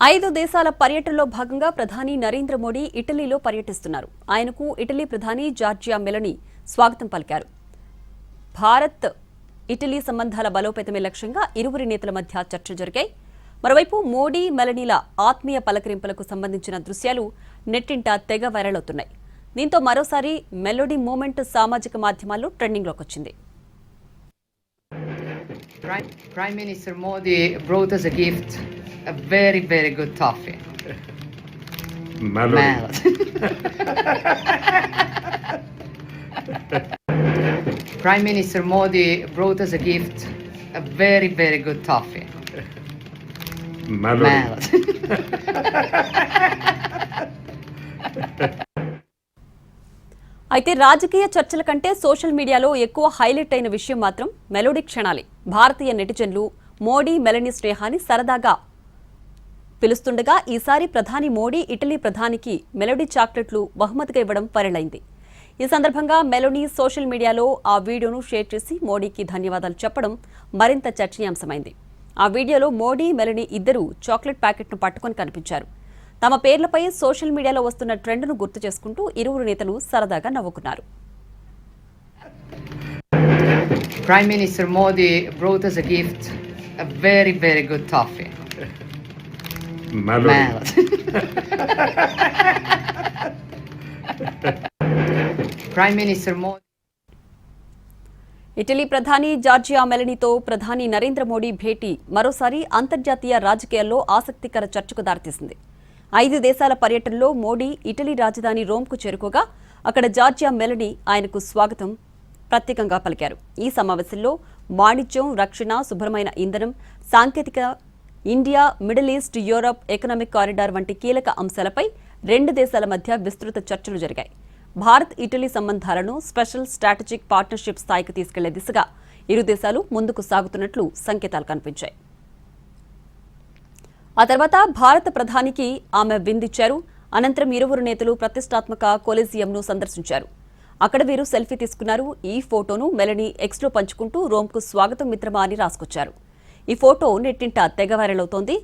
5 దేశాల పర్యటనలో భాగంగా ప్రధాని నరేంద్ర మోడీ ఇటలీలో పర్యటిస్తున్నారు. ఆయనకు ఇటలీ ప్రధాని జార్జియా మెలోనీ స్వాగతం పలికారు. భారత్ ఇటలీ సంబంధాల బలోపేతమే లక్ష్యంగా ఇరువురి నేతల మధ్య చర్చలు జరిగాయి. మరోవైపు మోడీ మెలోనీల ఆత్మీయ పలకరింపులకు సంబంధించిన దృశ్యాలు నెట్టింట తెగ వైరల్ అవుతున్నాయి. దీంతో మరోసారి మెలోడీ మూమెంట్ సామాజిక మాధ్యమాల్లో ట్రెండింగ్లోకి వచ్చింది. Prime Minister Modi brought us a gift, a very, very good toffee. Melody. Prime Minister Modi brought us a gift, a very, very good toffee. Melody. అయితే రాజకీయ చర్చల కంటే సోషల్ మీడియాలో ఎక్కువ హైలైట్ అయిన విషయం మాత్రం మెలోడీ క్షణాలే. భారతీయ నెటిజన్లు మోడీ మెలోనీ స్నేహాన్ని సరదాగా పిలుస్తుండగా ఈసారి ప్రధాని మోడీ ఇటలీ ప్రధానికి మెలోడీ చాక్లెట్లు బహుమతిగా ఇవ్వడం వైరల్ అయింది. ఈ సందర్భంగా మెలోనీ సోషల్ మీడియాలో ఆ వీడియోను షేర్ చేసి మోడీకి ధన్యవాదాలు చెప్పడం మరింత చర్చనీయాంశమైంది. ఆ వీడియోలో మోడీ మెలోనీ ఇద్దరూ చాక్లెట్ ప్యాకెట్ను పట్టుకొని కనిపించారు. తమ పేర్లపై సోషల్ మీడియాలో వస్తున్న ట్రెండ్ను గుర్తు చేసుకుంటూ ఇరువురు నేతలు సరదాగా నవ్వుకున్నారు. Prime Minister Modi brought us a gift, a very, very good toffee. Melody. Prime Minister Modi. Italy ప్రధాని జార్జియా మెలోనీతో ప్రధాని నరేంద్ర మోడీ భేటీ మరోసారి అంతర్జాతీయ రాజకీయాల్లో ఆసక్తికర చర్చకు దారితీసింది. 5 దేశాల పర్యటనలో మోడీ ఇటలీ రాజధాని రోమ్కు చేరుకోగా అక్కడ జార్జియా మెలోనీ ఆయనకు స్వాగతం ప్రత్యేకంగా పలికారు. ఈ సమావేశంలో వాణిజ్యం, రక్షణ, శుభ్రమైన ఇంధనం, సాంకేతిక, India, middle east, Europe economic corridor వంటి కీలక అంశాలపై 2 దేశాల మధ్య విస్తృత చర్చలు జరిగాయి. భారత్ ఇటలీ సంబంధాలను స్పెషల్ స్ట్రాటజిక్ పార్ట్నర్షిప్ స్థాయికి తీసుకెళ్లే దిశగా ఇరు దేశాలు ముందుకు సాగుతున్నట్లు సంకేతాలు కనిపించాయి. ఆ తర్వాత భారత ప్రధానికి ఆమె విందిచ్చారు. అనంతరం ఇరువురు నేతలు ప్రతిష్టాత్మక కొలీజియంను సందర్శించారు. అక్కడ వీరు సెల్ఫీ తీసుకున్నారు. ఈ ఫోటోను మెలోనీ ఎక్స్లో పంచుకుంటూ రోమ్కు స్వాగతం మిత్రమా అని రాసుకొచ్చారు. ఈ ఫోటో నెట్టింట తెగ వైరల్ అవుతోంది.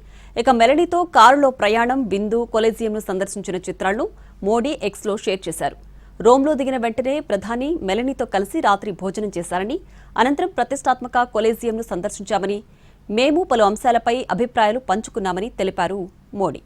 ఇక మెలోనీతో కారులో ప్రయాణం, బిందు, కొలీజియంను సందర్శించిన చిత్రాలను మోడీ ఎక్స్లో షేర్ చేశారు. రోమ్లో దిగిన వెంటనే ప్రధాని మెలోనీతో కలిసి రాత్రి భోజనం చేశారని, అనంతరం ప్రతిష్టాత్మక కొలీజియంను సందర్శించామని, మేము పలు అంశాలపై అభిప్రాయాలు పంచుకున్నామని తెలిపారు మోడీ.